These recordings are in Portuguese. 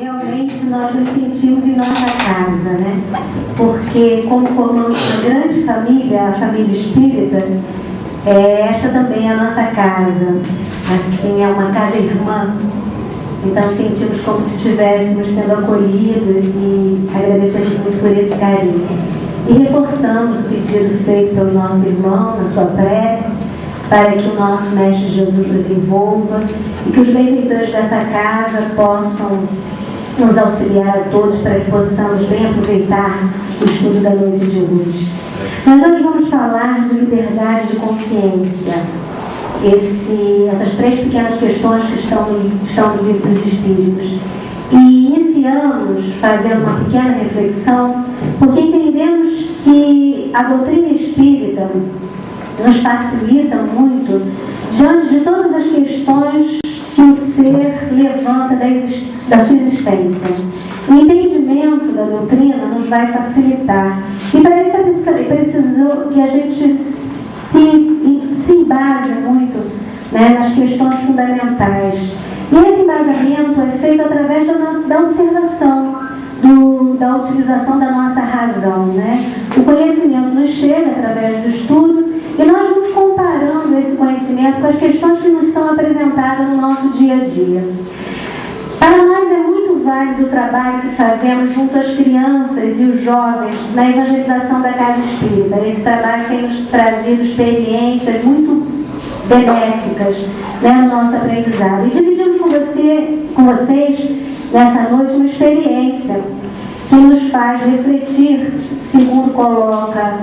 Realmente nós nos sentimos em nossa casa, né? Porque como formamos uma grande família, a família espírita, esta também é a nossa casa. Assim, é uma casa irmã. Então sentimos como se estivéssemos sendo acolhidos e agradecemos muito por esse carinho. E reforçamos o pedido feito pelo nosso irmão na sua prece, para que o nosso Mestre Jesus nos envolva e que os benfeitores dessa casa possam nos auxiliar a todos para que possamos bem aproveitar o estudo da noite de hoje. Nós hoje vamos falar de liberdade de consciência. Essas 3 pequenas questões que estão no Livro dos Espíritos. E iniciamos fazendo uma pequena reflexão, porque entendemos que a doutrina espírita nos facilita muito diante de todas as questões que o ser levanta da sua existência. O entendimento da doutrina nos vai facilitar. E para isso é preciso que a gente se embase muito, né, nas questões fundamentais. E esse embasamento é feito através da observação, da utilização da nossa razão, né? O conhecimento nos chega através do estudo e nós vamos comparando esse conhecimento com as questões que nos são apresentadas no nosso dia a dia. Para nós é muito válido o trabalho que fazemos junto às crianças e os jovens na evangelização da casa espírita. Esse trabalho tem nos trazido experiências muito benéficas, né, no nosso aprendizado. E dividimos com vocês nessa noite uma experiência que nos faz refletir, segundo coloca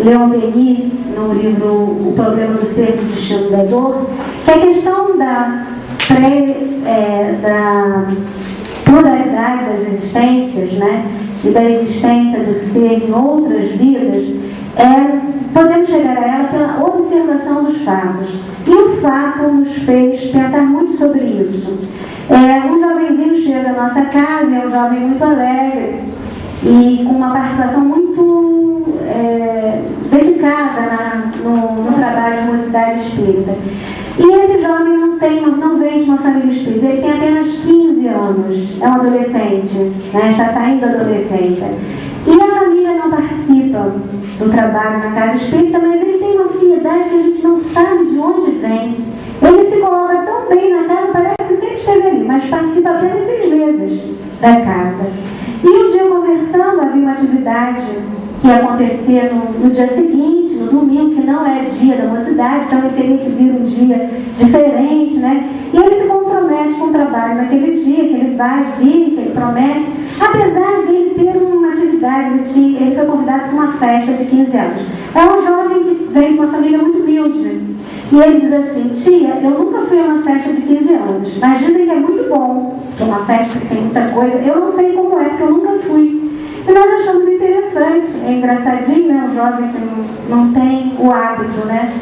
Leon Denis no livro O Problema do Ser e do Destino da Dor, que é a questão da pluralidade das existências, né, e da existência do ser em outras vidas, podemos chegar a ela pela observação dos fatos. E o fato nos fez pensar muito sobre isso. Um jovenzinho chega à nossa casa, é um jovem muito alegre e com uma participação muito dedicada no trabalho de mocidade espírita. E esse jovem não vem de uma família espírita, ele tem apenas 15 anos, é um adolescente, né, está saindo da adolescência. E a família não participa do trabalho na casa espírita, mas ele tem uma afinidade que a gente não sabe de onde vem. Ele se coloca tão bem na casa, parece que sempre esteve ali, mas participa apenas 6 meses da casa. E um dia conversando, havia uma atividade que ia acontecer no dia seguinte, no domingo, que não é dia da mocidade, então ele teria que vir um dia diferente, né? E ele se compromete com o trabalho naquele dia, que ele vai vir, que ele promete, apesar de ele ter uma atividade, ele foi convidado para uma festa de 15 anos. É um jovem que vem de uma família muito humilde. E ele diz assim: tia, eu nunca fui a uma festa de 15 anos, mas dizem que é muito bom, que é uma festa que tem muita coisa. Eu não sei como é, porque eu nunca fui. E nós achamos interessante, é engraçadinho, né? O jovem que não tem o hábito, né?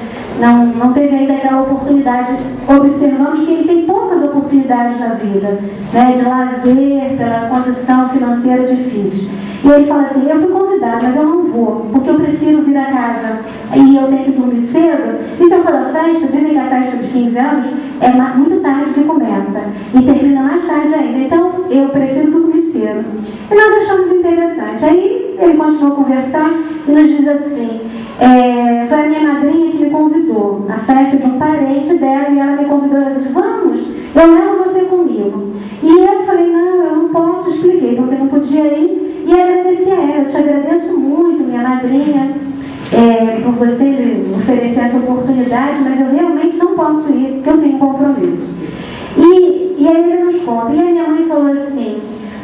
Não teve ainda aquela oportunidade. Observamos que ele tem poucas oportunidades na vida, né? De lazer, pela condição financeira difícil. E ele fala assim: eu fui convidado, mas eu não vou, porque eu prefiro vir a casa e eu tenho que dormir cedo. E se eu for à festa, dizem que a festa de 15 anos é muito tarde que começa e termina mais tarde ainda, então eu prefiro dormir cedo. E nós achamos interessante. Aí ele continuou conversando e nos diz assim: foi a minha madrinha que me convidou à festa de um parente dela, e ela me convidou, ela disse: vamos, eu levo você comigo. E eu falei: não, eu não posso. Expliquei porque eu não podia ir. E agradeci a ela: eu te agradeço muito, minha madrinha, por você me oferecer essa oportunidade, mas eu realmente não posso ir, porque eu tenho um compromisso. E aí ele nos conta, e a minha mãe falou assim: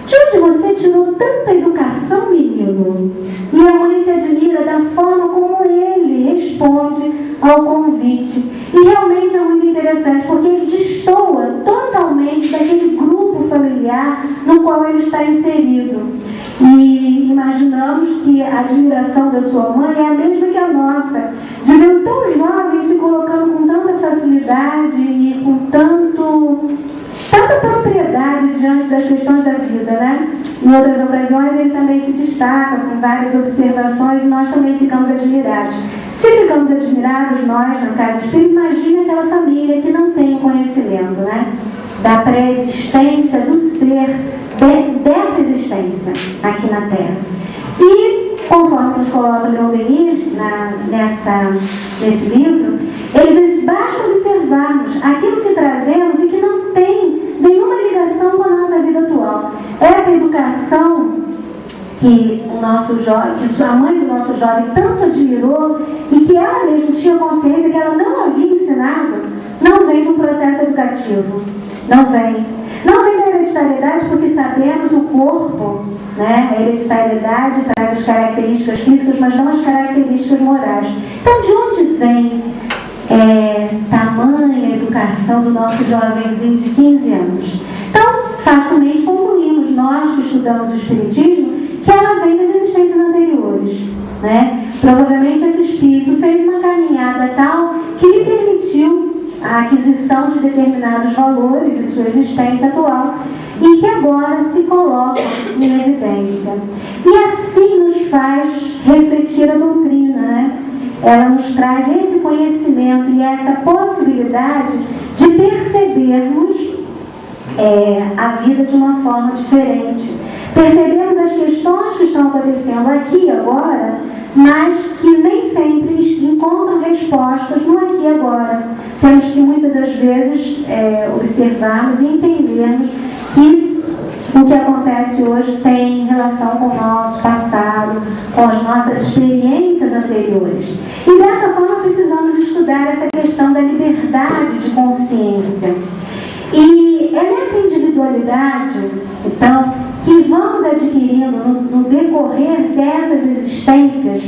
de onde você tirou tanta educação, menino? E a mãe se admira da forma como ele responde ao convite. E realmente é muito interessante, porque ele destoa totalmente daquele grupo familiar no qual ele está inserido. E imaginamos que a admiração da sua mãe é a mesma que a nossa, de ver um tão jovem se colocando com tanta facilidade e com tanta propriedade diante das questões da vida, né? Em outras ocasiões ele também se destaca com várias observações e nós também ficamos admirados. Se ficamos admirados nós, no caso espírita, imagine aquela família que não tem conhecimento, né? Da pré-existência do ser dessa existência aqui na Terra. E, conforme nos coloca Leon Denis nesse livro, ele diz: basta observarmos aquilo que trazemos e que não tem nenhuma ligação com a nossa vida atual. Essa educação que a mãe do nosso jovem tanto admirou e que ela mesma tinha consciência que ela não havia ensinado, não vem do processo educativo. Não vem da hereditariedade, porque sabemos o corpo, né? A hereditariedade traz as características físicas, mas não as características morais. Então, de onde vem tamanha educação do nosso jovenzinho de 15 anos? Então, facilmente concluímos, nós que estudamos o Espiritismo, que ela vem das existências anteriores, né? Provavelmente esse espírito fez uma caminhada tal que lhe permitiu a aquisição de determinados valores em sua existência atual e que agora se colocam em evidência. E assim nos faz refletir a doutrina, né? Ela nos traz esse conhecimento e essa possibilidade de percebermos a vida de uma forma diferente. Percebemos as questões que estão acontecendo aqui e agora, mas que nem sempre encontram respostas no aqui e agora. Temos que muitas das vezes observarmos e entendermos que o que acontece hoje tem relação com o nosso passado, com as nossas experiências anteriores. E dessa forma precisamos estudar essa questão da liberdade de consciência. E é nessa individualidade, então, que vamos adquirindo no decorrer dessas existências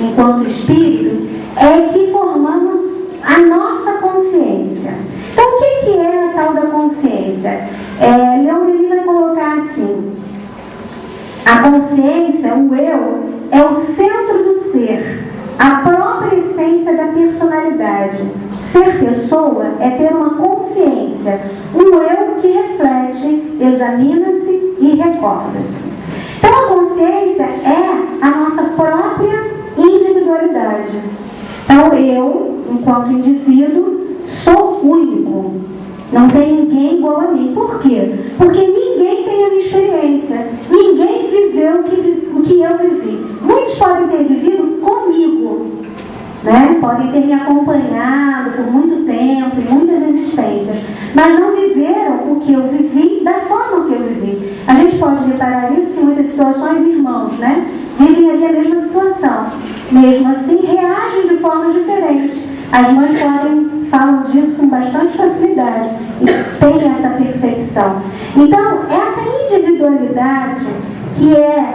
enquanto espírito, é que formamos a nossa consciência. Então, o que é a tal da consciência? Leon Denis vai colocar assim: a consciência, o eu, é o centro do ser, a própria essência da personalidade. Ser pessoa é ter uma consciência, um eu que reflete, examina-se e recorda-se. Então a consciência é a nossa própria individualidade. Então eu, enquanto indivíduo, sou único. Não tem ninguém igual a mim. Por quê? Porque ninguém tem a minha experiência. Ninguém viveu o que eu vivi. Muitos podem ter vivido comigo, né? Podem ter me acompanhado por muito tempo, em muitas existências, mas não viveram o que eu vivi da forma que eu vivi. A gente pode reparar isso, que em muitas situações, irmãos, né, vivem ali a mesma situação. Mesmo assim, reagem de formas diferentes. As mães falam disso com bastante facilidade e têm essa percepção. Então, essa individualidade que é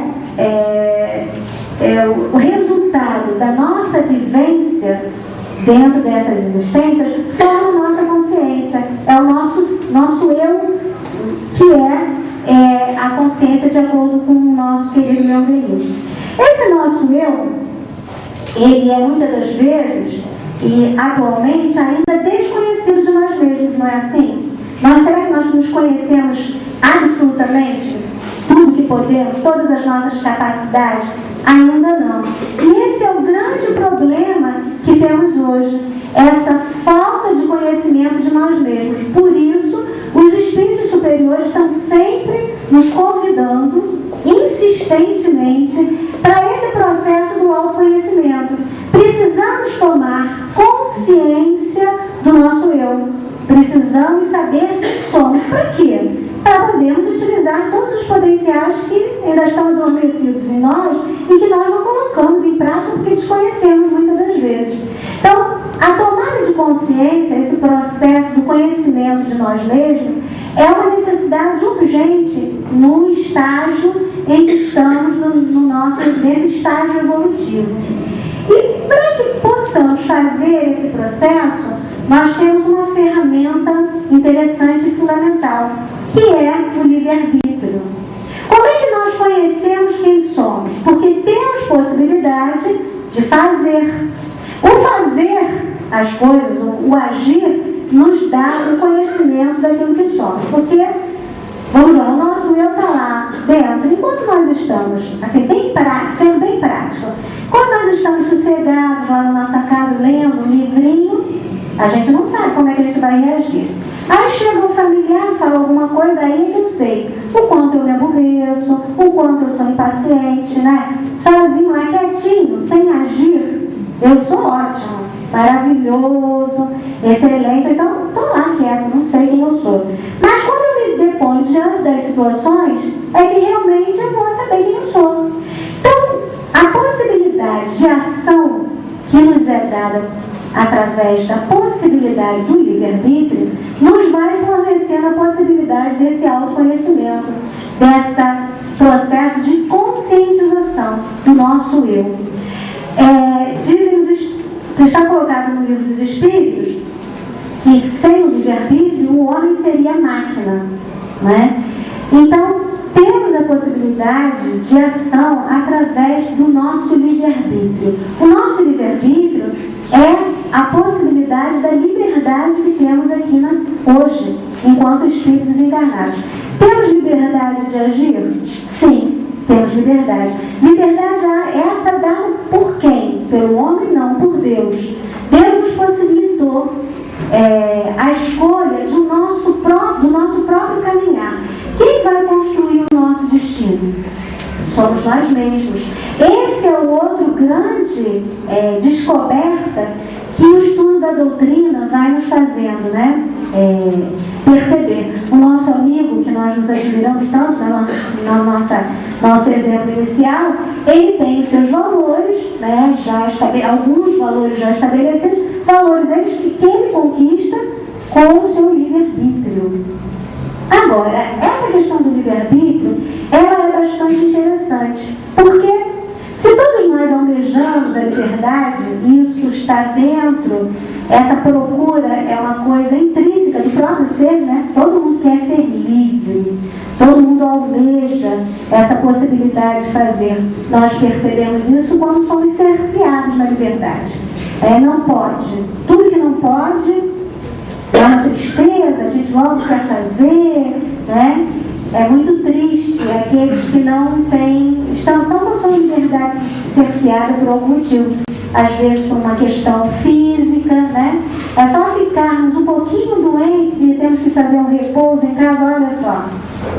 o resultado da nossa vivência dentro dessas existências, forma a nossa consciência. É o nosso eu, que é a consciência de acordo com o nosso querido Leon Denis. Esse nosso eu, ele é muitas das vezes e atualmente ainda desconhecido de nós mesmos, não é assim? Será que nós nos conhecemos absolutamente? Tudo que podemos, todas as nossas capacidades? Ainda não. E esse é o grande problema que temos hoje, essa falta de conhecimento de nós mesmos. Por isso, os espíritos superiores estão sempre nos convidando, insistentemente, para esse processo do autoconhecimento. Precisamos tomar consciência do nosso eu. Precisamos saber quem somos. Para quê? Para podermos utilizar todos os potenciais que ainda estão adormecidos em nós e que nós não colocamos em prática porque desconhecemos muitas das vezes. Então, a tomada de consciência, esse processo do conhecimento de nós mesmos, é uma necessidade urgente no estágio em que estamos nesse estágio evolutivo. E para que possamos fazer esse processo, nós temos uma ferramenta interessante e fundamental, que é o livre-arbítrio. Como é que nós conhecemos quem somos? Porque temos possibilidade de fazer. O fazer as coisas, o agir, nos dá o conhecimento daquilo que somos. Porque, vamos lá, o nosso eu está lá dentro. Enquanto nós estamos, assim, sendo bem prático, quando nós estamos sossegados lá na nossa casa, lendo um livrinho, a gente não sabe como é que a gente vai reagir. Aí chega um familiar e fala alguma coisa, aí é que eu sei o quanto eu me sou impaciente, né? Sozinho, lá quietinho, sem agir, eu sou ótimo, maravilhoso, excelente. Então, estou lá quieto, não sei quem eu sou. Mas quando eu me deponho diante das situações, é que realmente eu vou saber quem eu sou. Então, a possibilidade de ação que nos é dada através da possibilidade do livre-arbítrio nos vai fornecendo a possibilidade desse autoconhecimento, desse processo de conscientização do nosso eu. Está colocado no Livro dos Espíritos que sem o livre-arbítrio o homem seria máquina, né? Então, temos a possibilidade de ação através do nosso livre-arbítrio. O nosso livre-arbítrio é a possibilidade da liberdade que temos aqui hoje, enquanto espíritos encarnados. Temos liberdade de agir? Sim, temos liberdade. Liberdade essa dada por quem? Pelo homem? Não, por Deus. Deus nos possibilitou a escolha do nosso próprio caminhar. Quem vai construir o nosso destino? Somos nós mesmos. Esse é o outro grande descoberta que o estudo da doutrina vai nos fazendo, né? Perceber. O nosso amigo, que nós nos admiramos tanto nosso exemplo inicial, ele tem os seus valores, né? Alguns valores já estabelecidos, valores que ele conquista com o seu livre-arbítrio. Agora, essa questão do livre-arbítrio, ela é bastante interessante, porque se todos nós almejamos a liberdade, isso está dentro, essa procura é uma coisa intrínseca do próprio ser, né? Todo mundo quer ser livre, todo mundo almeja essa possibilidade de fazer. Nós percebemos isso quando somos cerceados na liberdade. Não pode. Tudo que não pode é uma tristeza, a gente logo quer fazer, né? É muito triste aqueles que não estão com sua liberdade cerceada por algum motivo. Às vezes por uma questão física, né? É só ficarmos um pouquinho doentes e temos que fazer um repouso em casa, olha só.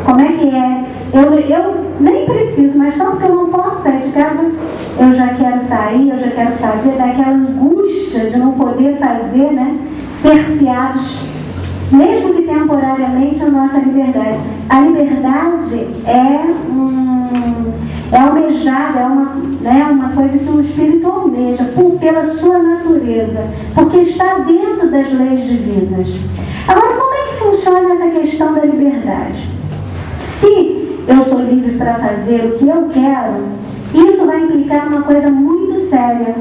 Como é que é? Eu nem preciso, mas só porque eu não posso sair de casa, eu já quero sair, eu já quero fazer, daquela angústia de não poder fazer, né? Cerceados, mesmo que temporariamente, a nossa liberdade. A liberdade é almejada, é uma coisa que o espírito almeja pela sua natureza, porque está dentro das leis divinas. Agora, como é que funciona essa questão da liberdade? Se eu sou livre para fazer o que eu quero, isso vai implicar uma coisa muito séria.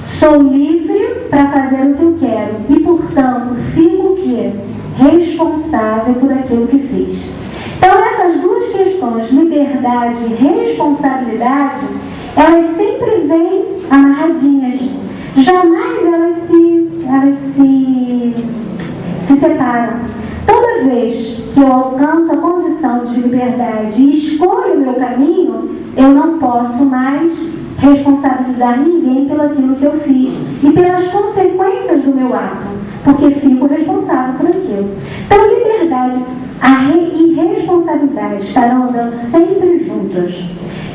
Sou livre para fazer o que eu quero e, portanto, fico o quê? Responsável por aquilo que fiz. Então, essas duas questões, liberdade e responsabilidade, elas sempre vêm amarradinhas. Jamais elas se separam. Toda vez que eu alcanço a condição de liberdade e escolho o meu caminho, eu não posso mais responsabilizar ninguém pelo aquilo que eu fiz e pelas consequências do meu ato, porque fico responsável por aquilo. Então, liberdade e responsabilidade estarão andando sempre juntas.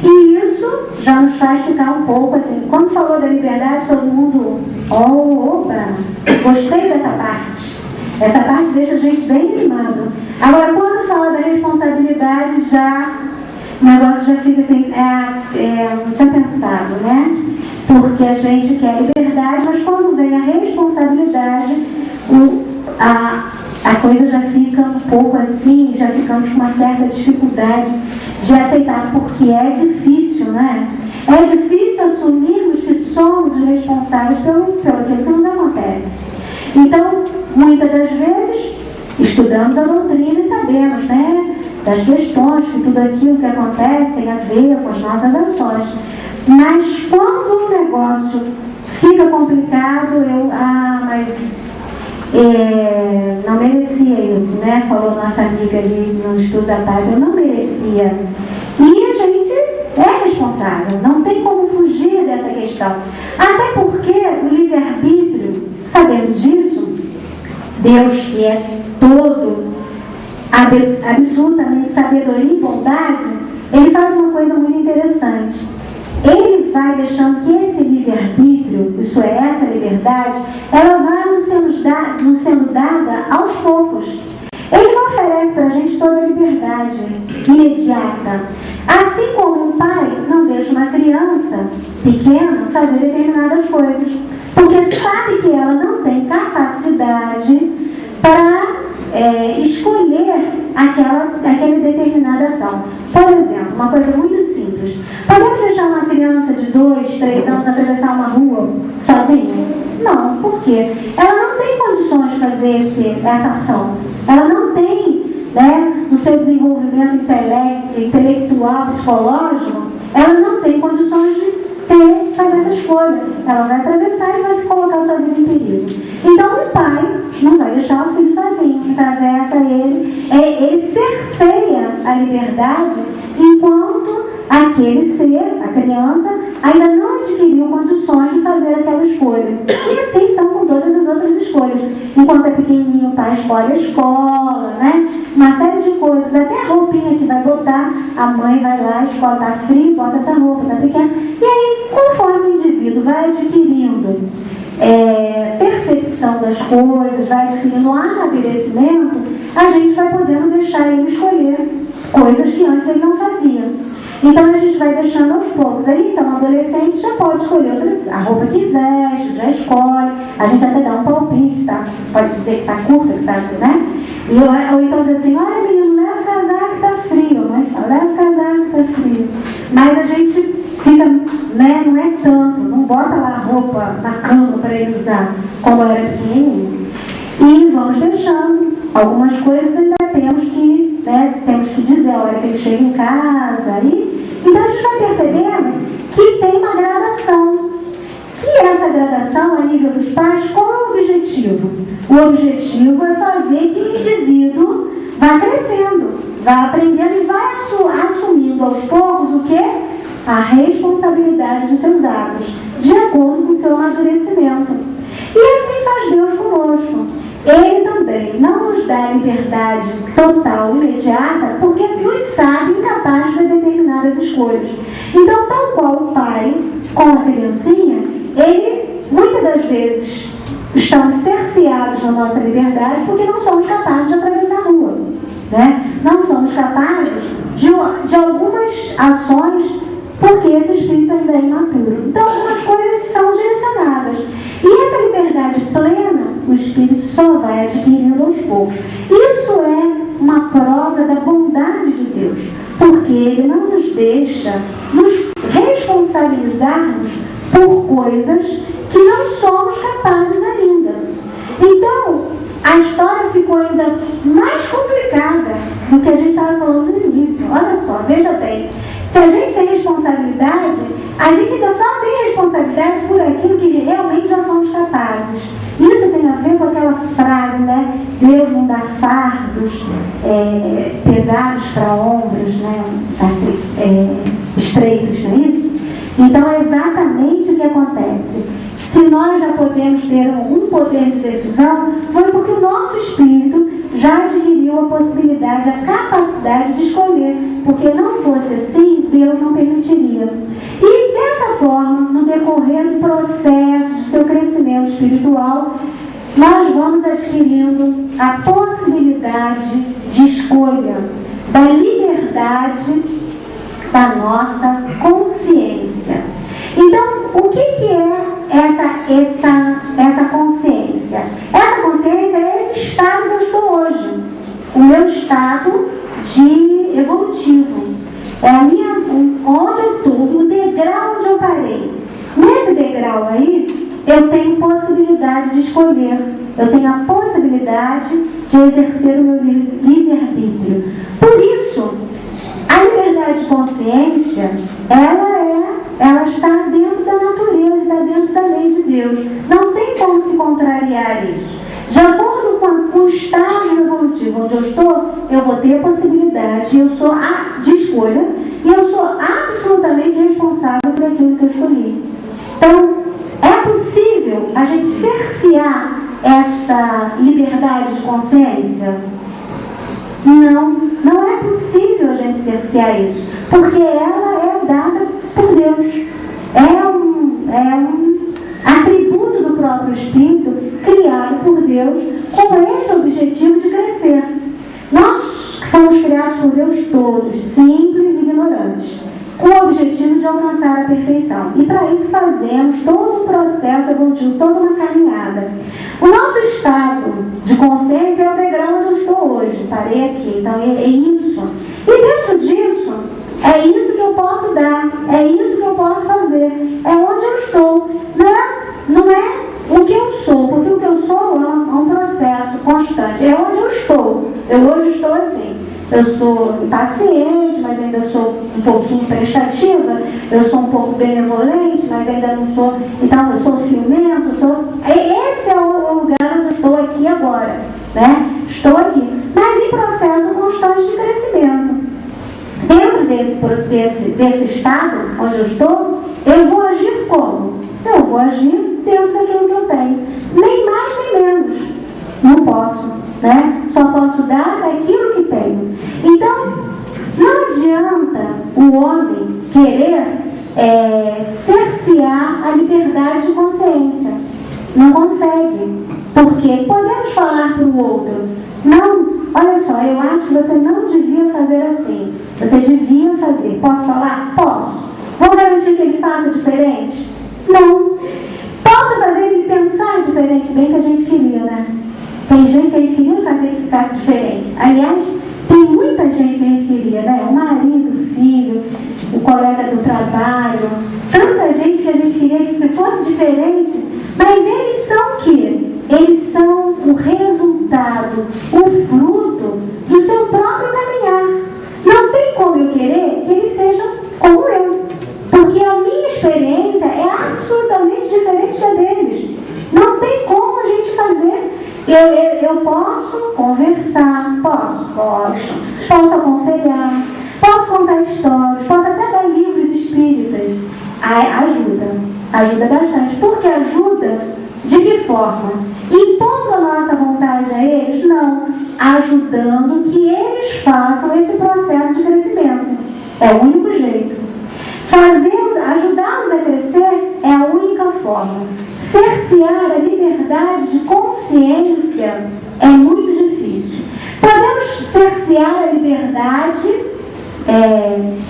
E isso já nos faz ficar um pouco assim, quando falou da liberdade, todo mundo, opa, gostei dessa parte. Essa parte deixa a gente bem animado. Agora, quando fala da responsabilidade, o negócio já fica assim, não tinha pensado, né? Porque a gente quer liberdade, mas quando vem a responsabilidade, a coisa já fica um pouco assim, já ficamos com uma certa dificuldade de aceitar, porque é difícil, né? É difícil assumirmos que somos responsáveis pelo aquilo que nos acontece. Então, muitas das vezes, estudamos a doutrina e sabemos, né, das questões, que tudo aquilo que acontece tem a ver com as nossas ações. Mas quando o negócio fica complicado, não merecia isso, né? Falou nossa amiga ali no estudo da tarde, eu não merecia. E a gente é responsável, não tem como fugir dessa questão. Até porque o livre-arbítrio, sabendo disso, Deus, que é todo absolutamente sabedoria e bondade, ele faz uma coisa coisa muito interessante. Ele vai deixando que esse livre-arbítrio, isso é, essa liberdade, ela vai nos sendo dada aos poucos. Ele não oferece para a gente toda a liberdade imediata. Assim como um pai não deixa uma criança pequena fazer determinadas coisas, porque sabe que ela não tem capacidade para escolher aquela determinada ação. Por exemplo, uma coisa muito simples. Podemos deixar uma criança de 2, 3 anos atravessar uma rua sozinha? Não, por quê? Ela não tem condições de fazer essa ação. Ela não tem, no seu desenvolvimento intelectual, psicológico, ela não tem condições de fazer essa escolha. Ela vai atravessar e vai se colocar sua vida em perigo. Então o pai não vai deixar o filho sozinho, atravessa ele cerceia a liberdade enquanto aquele ser, a criança, ainda não adquiriu condições de fazer aquela escolha. E assim são com todas as outras escolhas. Enquanto é pequenininho, o pai escolhe a escola, uma série de coisas, até a roupinha que vai botar, a mãe vai lá, a escola está frio, bota essa roupa, está pequena. E aí, conforme o indivíduo vai adquirindo percepção das coisas, vai adquirindo amadurecimento, a gente vai podendo deixar ele escolher coisas que antes ele não fazia. Então a gente vai deixando aos poucos. Aí então o adolescente já pode escolher a roupa que veste, já escolhe, a gente até dá um palpite, tá? Pode dizer que está curta, sabe, ou então diz assim, olha menino, leva o casaco que está frio, leva o casaco que está frio. Mas a gente fica, não é tanto, não bota lá a roupa na cama para ele usar, como era pequenininho. E vamos deixando. Algumas coisas ainda temos que dizer a hora que ele chega em casa. Então a gente vai percebendo que tem uma gradação. E essa gradação, a nível dos pais, qual é o objetivo? O objetivo é fazer que o indivíduo vá crescendo, vá aprendendo e vá assumindo aos poucos o quê? A responsabilidade dos seus atos, de acordo com o seu amadurecimento. E assim faz Deus conosco. Ele também não nos dá liberdade total, imediata, porque nos sabe incapaz de determinadas escolhas. Então, tal qual o pai com a criancinha, ele, muitas das vezes, estamos cerceados na nossa liberdade porque não somos capazes de atravessar a rua. Não somos capazes de algumas ações porque esse espírito ainda é imaturo. Então, algumas coisas são direcionadas. E essa liberdade plena, o espírito só vai adquirindo aos poucos. Isso é uma prova da bondade de Deus, porque Ele não nos deixa nos responsabilizarmos por coisas que não somos capazes ainda. Então, a história ficou ainda mais complicada do que a gente estava falando no início. Olha só, veja bem. Se a gente tem responsabilidade, a gente ainda só tem responsabilidade por aquilo que realmente já somos capazes. Isso tem a ver com aquela frase, Deus não dá fardos pesados para ombros, estreitos, não é isso? Então é exatamente o que acontece. Se nós já podemos ter um poder de decisão, foi porque o nosso espírito já adquiriu a possibilidade, a capacidade de escolher, porque não fosse assim, Deus não permitiria. E dessa forma, no decorrer do processo do seu crescimento espiritual, nós vamos adquirindo a possibilidade de escolha, da liberdade da nossa consciência. Então, o que é essa consciência? Essa consciência é esse estado que eu estou hoje. O meu estado de evolutivo. É onde eu estou, o degrau onde eu parei. Nesse degrau aí, eu tenho possibilidade de escolher. Eu tenho a possibilidade de exercer o meu livre-arbítrio. Por isso, a liberdade de consciência, ela está dentro da natureza, está dentro da lei de Deus. Não tem como se contrariar isso. De acordo com o estágio evolutivo onde eu estou, eu vou ter a possibilidade de escolha e eu sou absolutamente responsável por aquilo que eu escolhi. Então, é possível a gente cercear essa liberdade de consciência? Não é possível a gente cercear isso, porque ela dada por Deus. É um atributo do próprio Espírito, criado por Deus, com esse objetivo de crescer. Nós fomos criados por Deus todos, simples e ignorantes, com o objetivo de alcançar a perfeição. E para isso fazemos todo um processo evolutivo, toda uma caminhada. O nosso estado de consciência é o degrau onde eu estou hoje. Parei aqui, então é isso. E dentro disso, é isso que eu posso dar, é isso que eu posso fazer, é onde eu estou. Não é o que eu sou, porque o que eu sou é um processo constante, é onde eu estou. Eu hoje estou assim. Eu sou impaciente, mas ainda sou um pouquinho prestativa. Eu sou um pouco benevolente, mas ainda não sou. Então, eu sou ciumento. Esse é o lugar onde eu estou aqui agora, né? Estou aqui, mas em processo constante de crescimento. Dentro desse estado onde eu estou, eu vou agir como? Eu vou agir dentro daquilo que eu tenho. Nem mais nem menos. Não posso, né? Só posso dar daquilo que tenho. Então, não adianta o homem querer cercear a liberdade de consciência. Não consegue. Porque podemos falar para o outro: não, olha só, eu acho que você não devia fazer assim. Você devia fazer. Posso falar? Posso. Vou garantir que ele faça diferente? Não. Posso fazer ele pensar diferente? Bem que a gente queria, né? Tem gente que a gente queria fazer que ficasse diferente. Aliás, tem muita gente que a gente queria, né? O marido, o filho, o colega do trabalho. Tanta gente que a gente queria que fosse diferente. Mas eles são o quê? Eles são o resultado, o fruto do seu próprio caminhar. Não tem como eu querer que eles sejam como eu. Porque a minha experiência é absolutamente diferente da deles. Não tem como a gente fazer. Eu posso conversar, posso aconselhar, posso contar histórias, posso até dar livros espíritas. Ajuda bastante. Porque ajuda de que forma? Impondo a nossa vontade a eles? Não. Ajudando que eles façam esse processo de crescimento. É o único jeito. Ajudá-los a crescer é a única forma. Cercear a liberdade de consciência é muito difícil. Podemos cercear a liberdade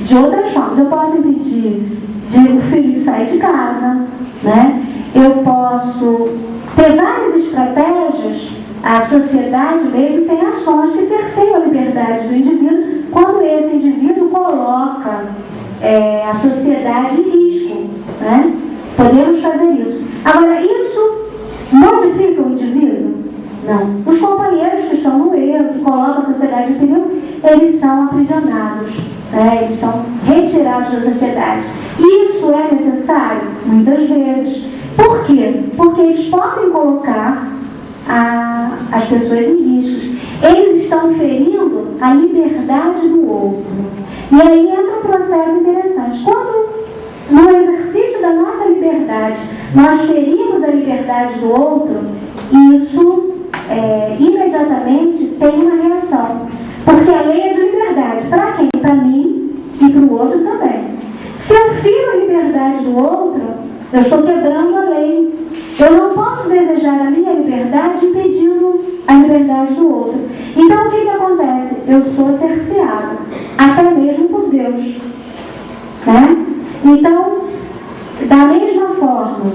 de outras formas. Eu posso impedir o filho de sair de casa, né? Eu posso ter várias estratégias. A sociedade mesmo tem ações que cerceiam a liberdade do indivíduo quando esse indivíduo coloca a sociedade em risco, né? Podemos fazer isso. Agora, isso modifica o indivíduo? Não. Os companheiros que estão no erro, que colocam a sociedade em perigo, eles são aprisionados, né? Eles são retirados da sociedade. Isso é necessário? Muitas vezes. Por quê? Porque eles podem colocar as pessoas em riscos. Eles estão ferindo a liberdade do outro. E aí entra um processo interessante. Quando, no exercício da nossa liberdade, nós ferimos a liberdade do outro, isso imediatamente tem uma reação. Porque a lei é de liberdade. Para quem? Para mim e para o outro também. Se eu firo a liberdade do outro, eu estou quebrando a lei. Eu não posso desejar a minha liberdade impedindo a liberdade do outro. Então, o que acontece? Eu sou cerceado, até mesmo por Deus. Né? Então, da mesma forma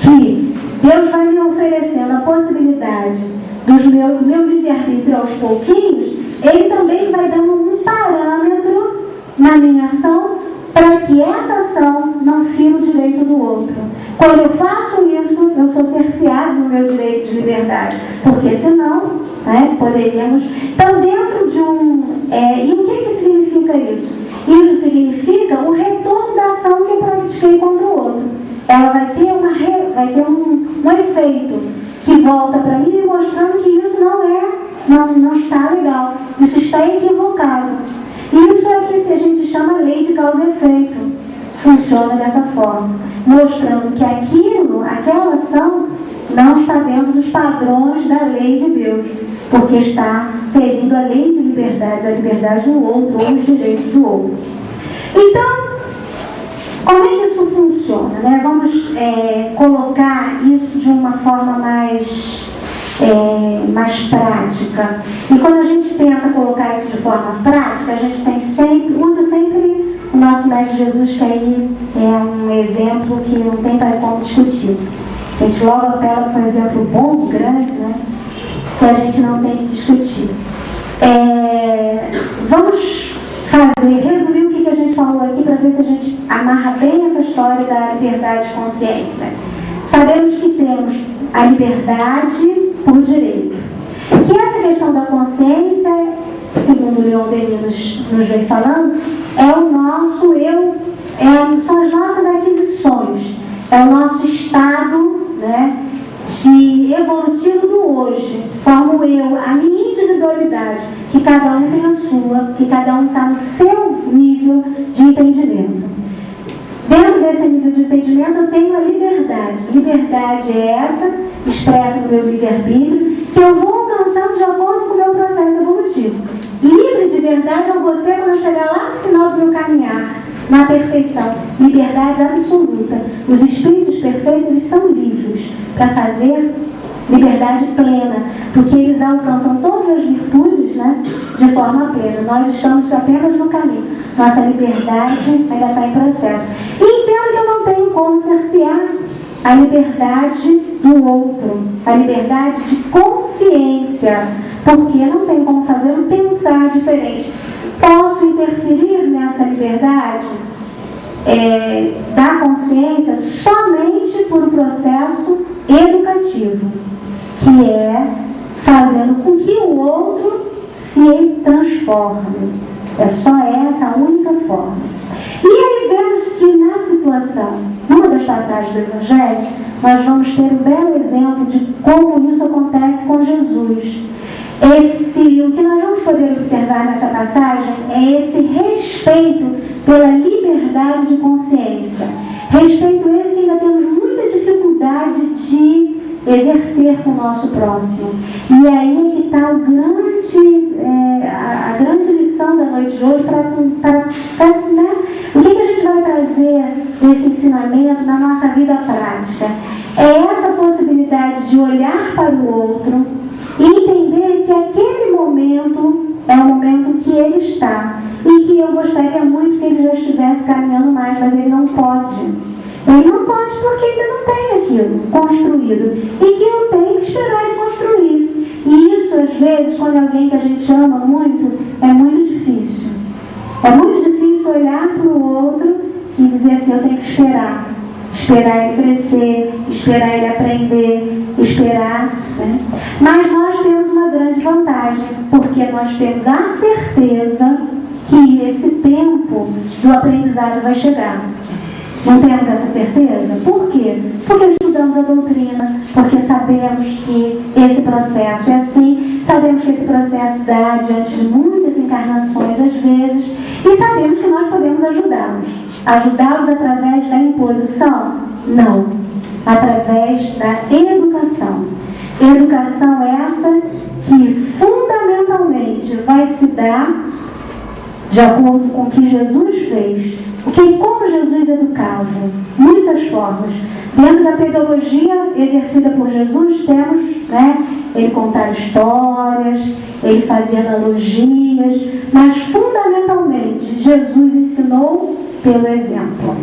que Deus vai me oferecendo a possibilidade do meu livre-arbítrio aos pouquinhos, Ele também vai dando um parâmetro na minha ação para que essa ação não fira o direito do outro. Quando eu faço isso, eu sou cerceado no meu direito de liberdade. Porque senão, poderíamos... Então, dentro de e o que significa isso? Isso significa o retorno da ação que eu pratiquei contra o outro. Ela vai ter um efeito que volta para mim, mostrando que isso não está legal. Isso está equivocado. Isso é que a gente chama lei de causa e efeito. Funciona dessa forma, mostrando que aquela ação não está dentro dos padrões da lei de Deus, porque está ferindo a lei de liberdade, a liberdade do outro ou os direitos do outro. Então, Como é que isso funciona, né? Vamos colocar isso de uma forma mais prática. E quando a gente tenta colocar isso de forma prática, a gente usa sempre o nosso Mestre Jesus, que aí é um exemplo que não tem para como discutir. A gente logo apela para um exemplo bom, grande, né? Que a gente não tem que discutir. Vamos resumir o que a gente falou aqui para ver se a gente amarra bem essa história da liberdade de consciência. Sabemos que temos a liberdade por direito. Que essa questão da consciência, segundo o Leon Denis nos vem falando, é o nosso eu, são as nossas aquisições, é o nosso estado, né, de evolutivo do hoje. Forma o eu, a minha individualidade, que cada um tem a sua, que cada um está no seu nível de entendimento. Dentro desse nível de entendimento eu tenho a liberdade. Liberdade é essa, expressa no meu livre-arbítrio, que eu vou alcançando de acordo com o meu processo evolutivo. Livre de verdade eu vou ser quando eu chegar lá no final do meu caminhar, na perfeição. Liberdade absoluta. Os espíritos perfeitos, eles são livres para fazer liberdade plena, porque eles alcançam todas as virtudes, né, de forma plena. Nós estamos apenas no caminho. Nossa liberdade ainda está em processo. E entendo que eu não tenho como cercear a liberdade do outro, a liberdade de consciência, porque não tem como fazê-lo pensar diferente. Posso interferir nessa liberdade da consciência somente por um processo educativo, que é fazendo com que o outro se transforme. É só essa a única forma. E aí vemos que na situação, numa das passagens do Evangelho, nós vamos ter um belo exemplo de como isso acontece com Jesus. O que nós vamos poder observar nessa passagem é esse respeito pela liberdade de consciência. Respeito esse que ainda temos muita dificuldade de exercer com o nosso próximo. E aí é que está a grande lição da noite de hoje né? O que a gente vai trazer desse ensinamento na nossa vida prática? É essa possibilidade de olhar para o outro e entender que aquele momento é o momento que ele está e que eu gostaria muito que ele já estivesse caminhando mais, mas ele não pode. Ele não pode porque ainda não tem aquilo construído e que eu tenho que esperar ele construir. E isso, às vezes, quando é alguém que a gente ama muito, é muito difícil. É muito difícil olhar para o outro e dizer assim, eu tenho que esperar. Esperar ele crescer, esperar ele aprender, esperar, né? Mas nós temos uma grande vantagem, porque nós temos a certeza que esse tempo do aprendizado vai chegar. Não temos essa certeza? Por quê? Porque estudamos a doutrina, porque sabemos que esse processo é assim, sabemos que esse processo dá diante de muitas encarnações às vezes, e sabemos que nós podemos ajudá-los. Ajudá-los através da imposição? Não. Através da educação. Educação essa que fundamentalmente vai se dar de acordo com o que Jesus fez. Como Jesus educava? Muitas formas. Dentro da pedagogia exercida por Jesus, temos, né, ele contar histórias, ele fazia analogias, mas fundamentalmente Jesus ensinou pelo exemplo.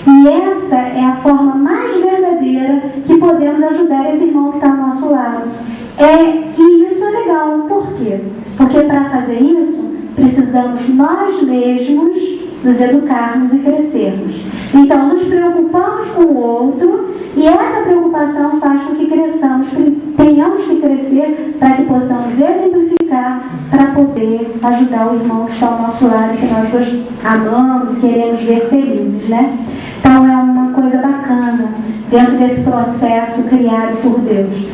E essa é a forma mais verdadeira que podemos ajudar esse irmão que está ao nosso lado. E isso é legal. Por quê? Porque para fazer isso, precisamos nós mesmos nos educarmos e crescermos. Então, nos preocupamos com o outro e essa preocupação faz com que cresçamos, tenhamos que crescer para que possamos exemplificar, para poder ajudar o irmão que está ao nosso lado, que nós amamos e queremos ver felizes, né? Então, é uma coisa bacana dentro desse processo criado por Deus.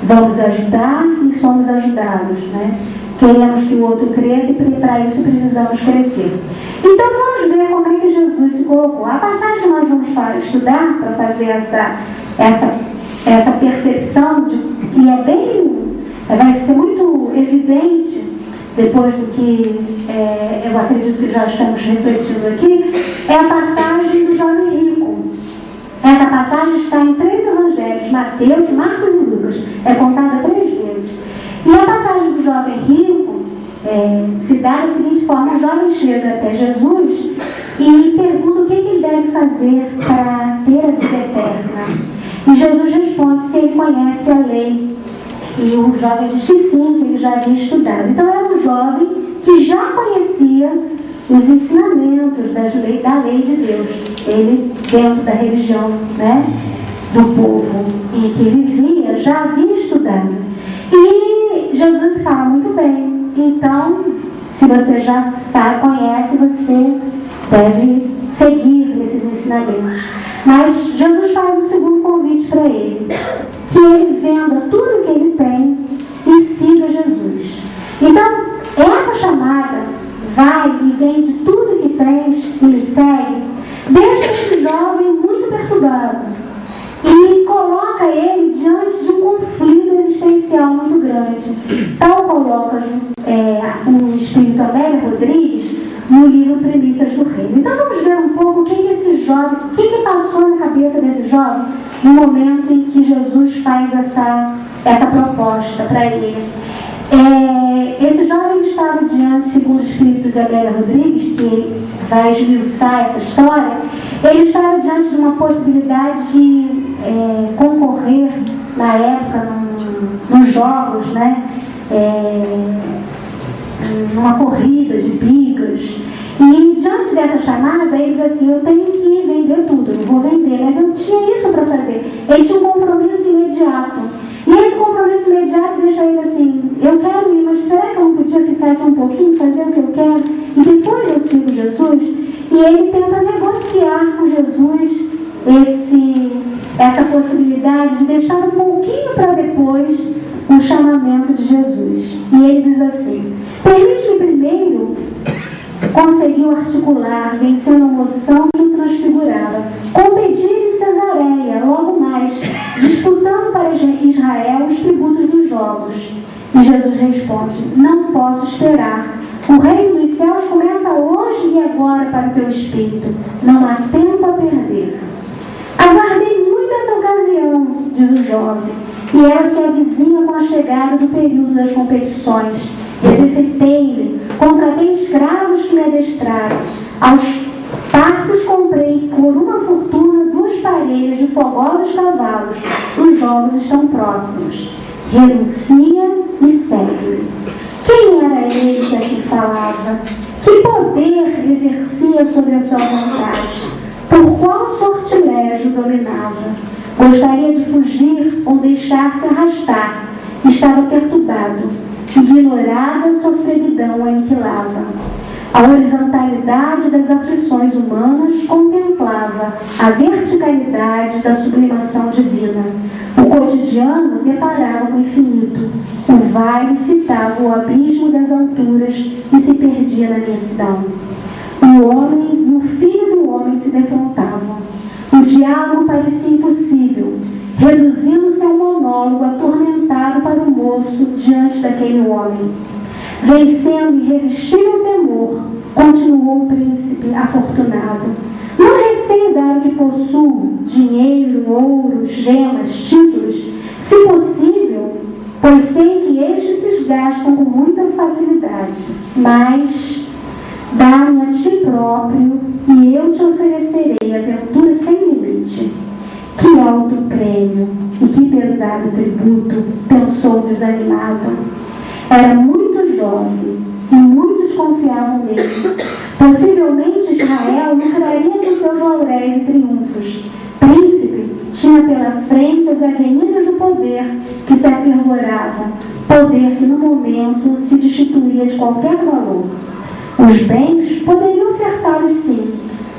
Vamos ajudar e somos ajudados, né? Queremos que o outro cresça e para isso precisamos crescer. Então vamos ver como é que Jesus se colocou. A passagem que nós vamos estudar para fazer essa percepção, e vai ser muito evidente depois do que eu acredito que já estamos refletindo aqui, é a passagem do jovem rico. Essa passagem está em 3 evangelhos, Mateus, Marcos e Lucas. É contada 3 vezes. E a passagem do jovem rico se dá da seguinte forma: o jovem chega até Jesus e pergunta o que ele deve fazer para ter a vida eterna. E Jesus responde se ele conhece a lei. E o jovem diz que sim, que ele já havia estudado. Então era um jovem que já conhecia os ensinamentos da lei de Deus. Ele, dentro da religião, né, do povo em que vivia, já havia estudado. E Jesus fala: muito bem, então, se você já sabe, conhece, você deve seguir esses ensinamentos. Mas Jesus faz um segundo convite para ele: que ele venda tudo que ele tem e siga Jesus. Então, essa chamada, vai e vende tudo que tens e me segue, deixa esse jovem muito perturbado e coloca ele diante de um conflito existencial muito grande. Tal coloca o espírito Amélia Rodrigues no livro Primícias do Reino. Então vamos ver um pouco o que esse jovem, o que passou na cabeça desse jovem no momento em que Jesus faz essa proposta para ele. Esse jovem estava diante, segundo o espírito de Amélia Rodrigues, que vai esmiuçar essa história, ele estava diante de uma possibilidade de concorrer na época nos jogos, né? Numa corrida de bigas. E diante dessa chamada, ele diz assim: eu tenho que vender tudo, eu não vou vender, mas eu tinha isso para fazer. Ele tinha um compromisso imediato. E esse compromisso imediato deixa ele assim: eu quero ir, mas será que eu não podia ficar aqui um pouquinho, fazer o que eu quero, e depois eu sigo Jesus? E ele tenta negociar com Jesus essa possibilidade de deixar um pouquinho para depois o chamamento de Jesus. E ele diz assim: permite-me primeiro. Conseguiu articular, vencendo a emoção que o transfigurava, competir em Cesareia, logo mais, disputando para Israel os tributos dos jogos. E Jesus responde: não posso esperar. O reino dos céus começa hoje e agora para o teu espírito. Não há tempo a perder. Aguardei muito essa ocasião, diz o jovem, e ela se avizinha com a chegada do período das competições. Exercitei-me, contratei escravos que me adestraram. Aos partos comprei por uma fortuna 2 parelhas de fogosos cavalos. Os jogos estão próximos. Renuncia e segue. Quem era ele que assim falava? Que poder exercia sobre a sua vontade? Por qual sortilégio dominava? Gostaria de fugir ou deixar-se arrastar. Estava perturbado. Ignorada, sofreguidão aniquilava. A horizontalidade das aflições humanas contemplava a verticalidade da sublimação divina. O cotidiano deparava com o infinito. O vale fitava o abismo das alturas e se perdia na imensidão. O homem e o filho do homem se defrontavam. O diálogo parecia impossível, reduzindo-se a um monólogo atormentado para o moço diante daquele homem. Vencendo irresistível temor, continuou o príncipe afortunado. Não receio dar o que possuo, dinheiro, ouro, gemas, títulos, se possível, pois sei que estes se gastam com muita facilidade. Mas dá-me a ti próprio e eu te oferecerei aventura sem limite. Que alto prêmio e que pesado tributo, pensou desanimado. Era muito jovem e muitos confiavam nele. Possivelmente Israel lucraria de seus lauréis e triunfos. Príncipe tinha pela frente as avenidas do poder que se afigurava, poder que no momento se destituía de qualquer valor. Os bens poderiam ofertá-los sim,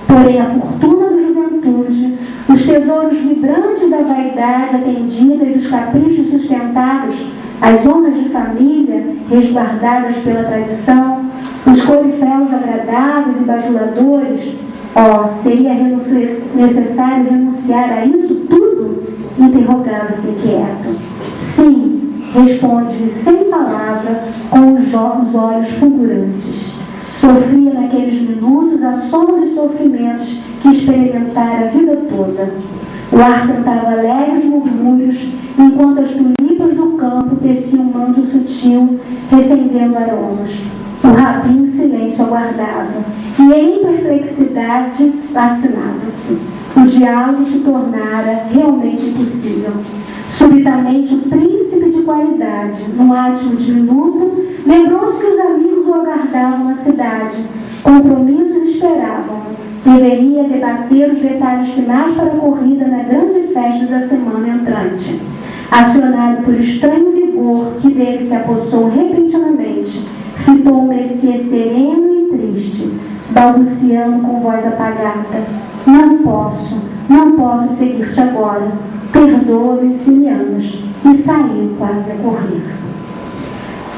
porém a fortuna da juventude, os tesouros vibrantes da vaidade atendida e dos caprichos sustentados, as honras de família resguardadas pela tradição, os coriféus agradáveis e bajuladores, seria necessário renunciar a isso tudo? Interrogava-se inquieto. Sim, responde-lhe sem palavra, com os olhos fulgurantes. Sofria naqueles minutos a soma dos sofrimentos que experimentara a vida toda. O ar cantava alegres murmúrios, enquanto as tulipas do campo teciam um manto sutil, recendendo aromas. O rabi em silêncio aguardava, e em perplexidade vacinava-se. O diálogo se tornara realmente impossível. Subitamente, o príncipe de qualidade, num átimo diminuto, lembrou-se que os amigos o aguardavam na cidade. Compromissos esperavam. Deveria debater os detalhes finais para a corrida na grande festa da semana entrante. Acionado por estranho vigor que dele se apossou repentinamente, fitou o Messias sereno e triste, balbuciando com voz apagada: não posso seguir-te agora. Perdoa-me se me amas. E saiu quase a correr.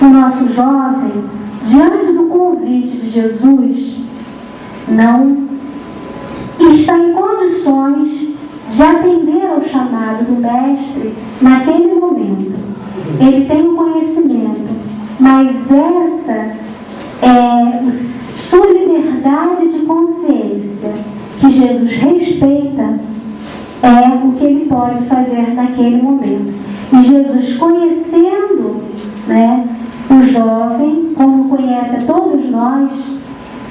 O nosso jovem, diante do convite de Jesus, não está em condições de atender ao chamado do Mestre naquele momento. Ele tem um conhecimento, mas essa é sua liberdade de consciência, que Jesus respeita, é o que ele pode fazer naquele momento. E Jesus, conhecendo, o jovem, como conhece a todos nós,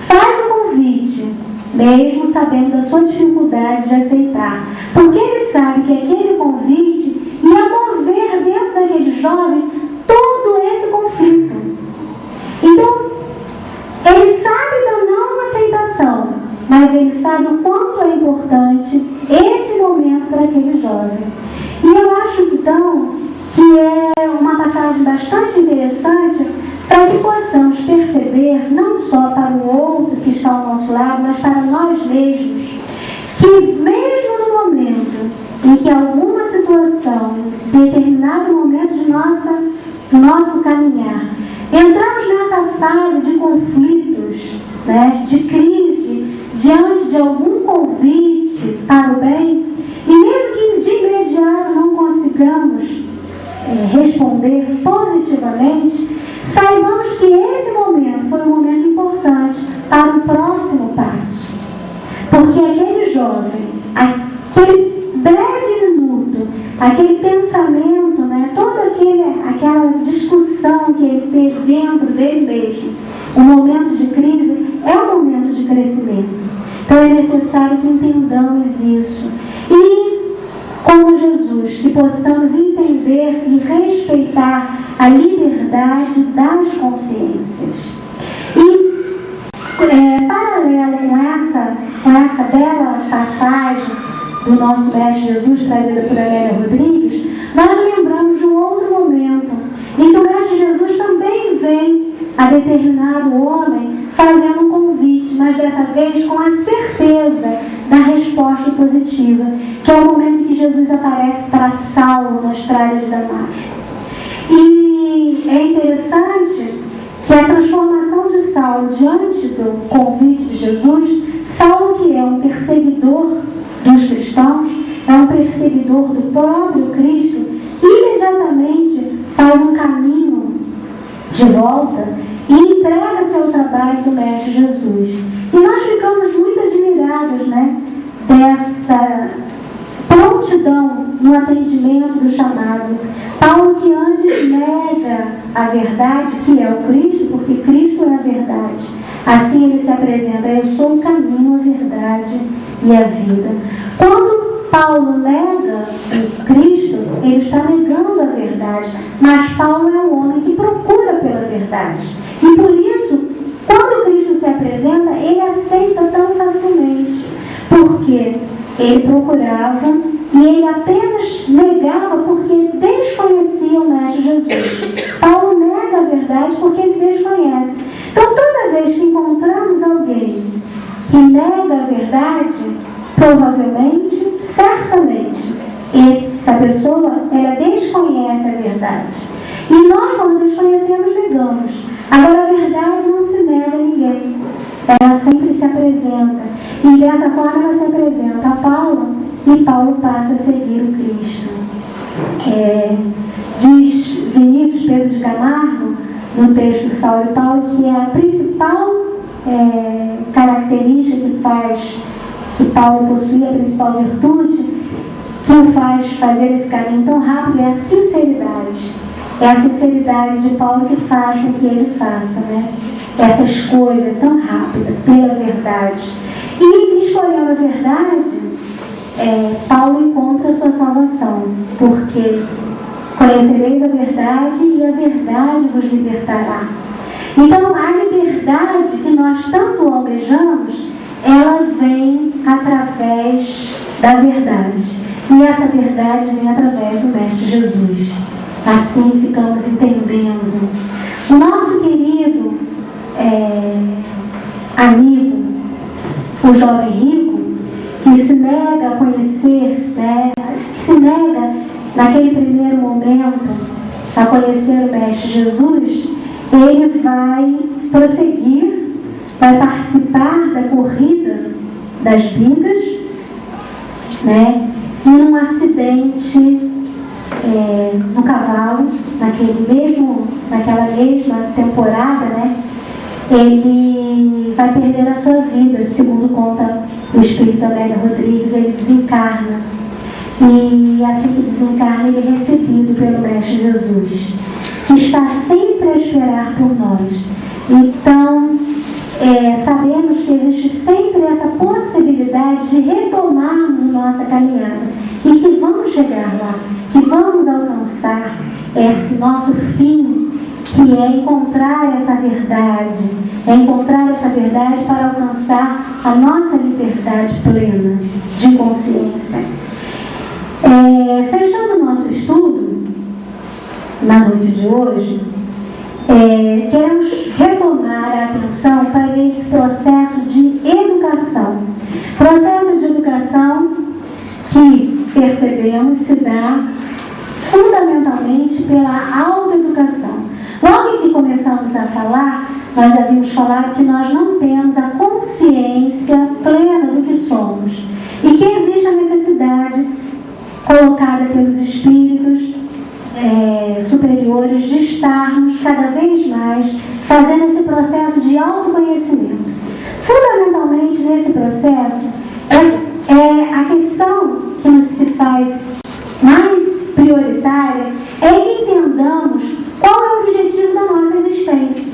faz o convite, mesmo sabendo da sua dificuldade de aceitar, porque ele sabe que aquele convite ia mover dentro daquele jovem todo esse conflito. Então, ele sabe da não aceitação, mas ele sabe o quanto é importante esse momento para aquele jovem. E eu acho, então, que é uma passagem bastante interessante para que possamos perceber, não só para o outro que está ao nosso lado, mas para nós mesmos, que mesmo no momento em que alguma situação, determinado momento do nosso caminhar, entramos nessa fase de conflitos, de crise, diante de algum convite para o bem, e mesmo que de imediato não consigamos responder positivamente, saibamos que esse momento foi um momento importante para o próximo passo. Porque aquele jovem, aquele breve minuto, aquele pensamento, toda aquela discussão que ele teve dentro dele mesmo, o momento de crise é um momento de crescimento. Então é necessário que entendamos isso. E, como Jesus, que possamos entender e respeitar a liberdade das consciências. E, paralelo com essa bela passagem do nosso Mestre Jesus, trazida por Amélia Rodrigues, nós lembramos de um outro momento em que o Mestre Jesus também vem a determinado homem fazendo um convite, mas dessa vez com a certeza da resposta positiva, que é o momento em que Jesus aparece para Saulo na estrada de Damasco. E é interessante que a transformação de Saulo diante do convite de Jesus, Saulo, que é um perseguidor dos cristãos, é um perseguidor do próprio Cristo, imediatamente faz um caminho de volta e entrega-se ao trabalho do Mestre Jesus. E nós ficamos muito admirados, dessa prontidão no atendimento do chamado. Paulo, que antes nega a verdade, que é o Cristo, porque Cristo é a verdade. Assim ele se apresenta: eu sou o caminho, a verdade e a vida. Quando Paulo nega o Cristo, ele está negando a verdade, mas Paulo é um homem que procura pela verdade. E por isso, quando Cristo se apresenta, ele aceita tão facilmente, porque ele procurava e ele apenas negava porque desconhecia o Mestre Jesus. Paulo nega a verdade porque ele desconhece. Então, toda vez que encontramos alguém que nega a verdade, provavelmente, certamente, essa pessoa, ela desconhece a verdade. E nós, quando desconhecemos, negamos. Agora, a verdade não se nega a ninguém. Ela sempre se apresenta. E dessa forma ela se apresenta a Paulo, e Paulo passa a seguir o Cristo. Diz Vinícius Pedro de Camargo, no texto Saulo e Paulo, que é a principal característica que faz que Paulo possuía, a principal virtude que o faz fazer esse caminho tão rápido, é a sinceridade. É a sinceridade de Paulo que faz com que ele faça, né? Essa escolha tão rápida pela verdade. E escolhendo a verdade, Paulo encontra a sua salvação, porque conhecereis a verdade e a verdade vos libertará. Então, a liberdade que nós tanto almejamos, ela vem através da verdade. E essa verdade vem através do Mestre Jesus. Assim ficamos entendendo. O nosso querido amigo, o jovem rico, que se nega a conhecer, né, que se nega naquele primeiro momento a conhecer o Mestre Jesus, ele vai prosseguir, vai participar da corrida das bigas, né? E num acidente no cavalo, naquela mesma temporada, né? Ele vai perder a sua vida, segundo conta o espírito Amélia Rodrigues. Ele desencarna. E assim que desencarna, ele é recebido pelo Mestre Jesus, que está sempre a esperar por nós. Então, sabemos que existe sempre essa possibilidade de retomarmos nossa caminhada e que vamos chegar lá, que vamos alcançar esse nosso fim, que é encontrar essa verdade, para alcançar a nossa liberdade plena de consciência. Fechando o nosso estudo na noite de hoje, queremos retomar a atenção para esse processo de educação. Processo de educação que percebemos se dá fundamentalmente pela autoeducação. Logo que começamos a falar, nós havíamos falado que nós não temos a consciência plena do que somos e que existe a necessidade colocada pelos espíritos superiores de estarmos cada vez mais fazendo esse processo de autoconhecimento. Fundamentalmente nesse processo a questão que nos se faz mais prioritária é que entendamos qual é o objetivo da nossa existência.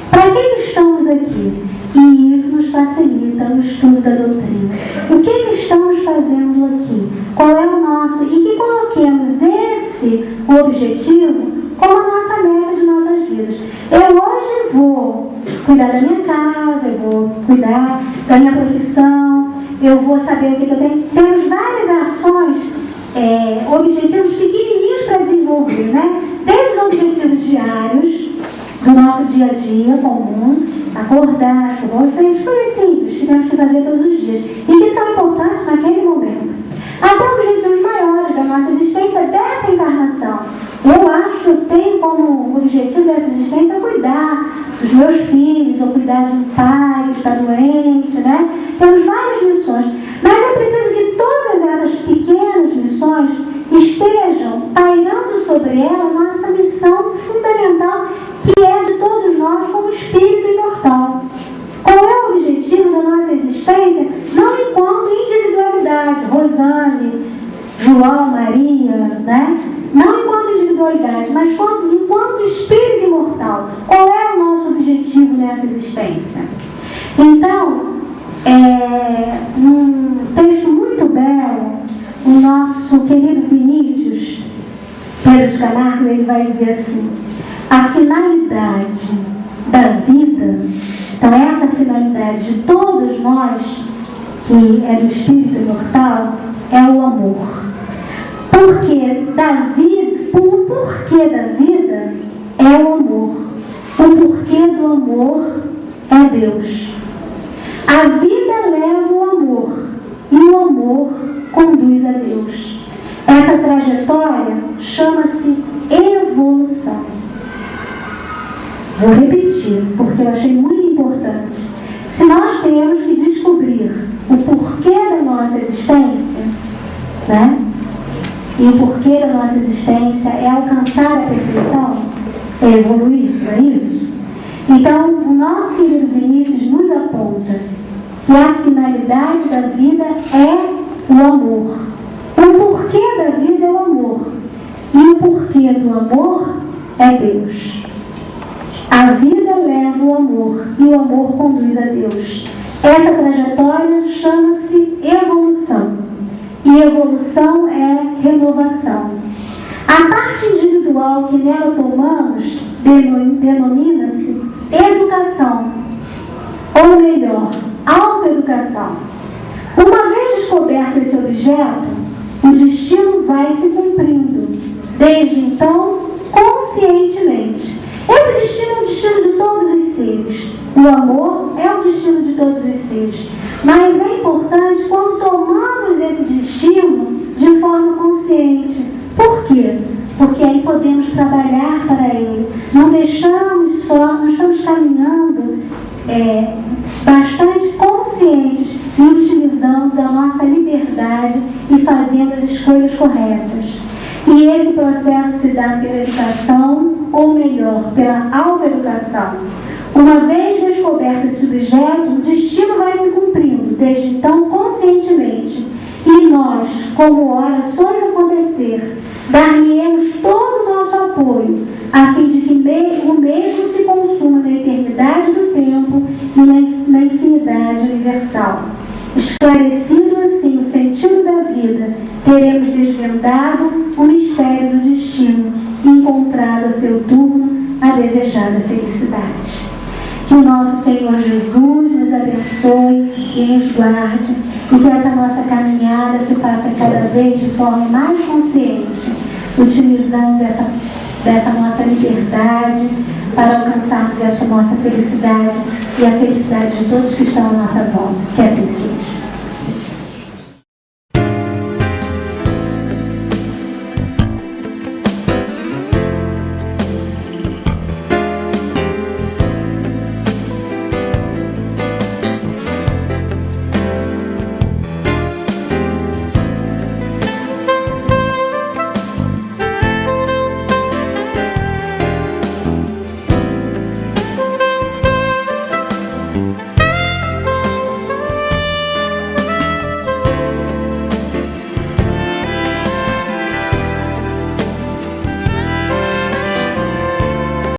Para que estamos aqui? E isso nos facilita o estudo da doutrina. O que estamos fazendo aqui? Qual é o nosso? E que coloquemos esse objetivo como a nossa meta de nossas vidas. Eu hoje vou cuidar da minha casa, eu vou cuidar da minha profissão, eu vou saber o que eu tenho. Temos várias ações, objetivos pequenininhos para desenvolver, né? Desde os objetivos diários do nosso dia a dia comum, acordar, escovar os dentes, coisas simples que temos que fazer todos os dias e que são importantes naquele momento, até objetivos maiores da nossa existência dessa encarnação. Eu acho que eu tenho como objetivo dessa existência cuidar dos meus filhos, ou cuidar de um pai que está doente, né? Temos várias missões, mas é preciso que todas essas pequenas missões estejam pairando sobre ela nossa missão fundamental, que é de todos nós como espírito imortal. Qual é o objetivo da nossa existência? Não enquanto individualidade, Rosane, João, Maria, né? Não enquanto individualidade, mas enquanto espírito imortal. Qual é o nosso objetivo nessa existência? Então, num texto muito belo, o nosso querido Vinícius Pedro de Camargo, ele vai dizer assim: a finalidade da vida, então essa finalidade de todos nós, que é do espírito imortal, é o amor. O porquê da vida é o amor. O porquê do amor é Deus. A vida leva o amor e o amor conduz a Deus. Essa trajetória chama-se evolução. Vou repetir, porque eu achei muito importante. Se nós temos que descobrir o porquê da nossa existência, né? e o porquê da nossa existência é alcançar a perfeição, é evoluir, não é isso? Então, o nosso querido Vinícius nos aponta que a finalidade da vida é o amor. O porquê da vida é o amor. E o porquê do amor é Deus. A vida leva o amor e o amor conduz a Deus. Essa trajetória chama-se evolução. E evolução é renovação. A parte individual que nela tomamos denomina-se educação. Ou melhor, autoeducação. Uma vez descoberto esse objeto, o destino vai se cumprindo. Desde então, conscientemente. Esse destino é o destino de todos os seres. O amor é o destino de todos os seres. Mas é importante quando tomamos esse destino de forma consciente. Por quê? Porque aí podemos trabalhar para ele. Não deixamos só, nós estamos caminhando bastante conscientes e utilizando da nossa liberdade e fazendo as escolhas corretas. E esse processo se dá pela educação, ou melhor, pela autoeducação. Uma vez descoberto esse objeto, o destino vai se cumprindo, desde então conscientemente. E nós, como orações acontecer, dar-lhe-emos todo o nosso apoio, a fim de que o mesmo se consuma na eternidade do tempo e na infinidade universal. Esclarecido assim o sentido da vida, teremos desvendado o mistério do destino e encontrado a seu turno a desejada felicidade. Que o nosso Senhor Jesus nos abençoe e nos guarde, e que essa nossa caminhada se faça cada vez de forma mais consciente, utilizando dessa nossa liberdade para alcançarmos essa nossa felicidade e a felicidade de todos que estão à nossa volta. Que assim seja.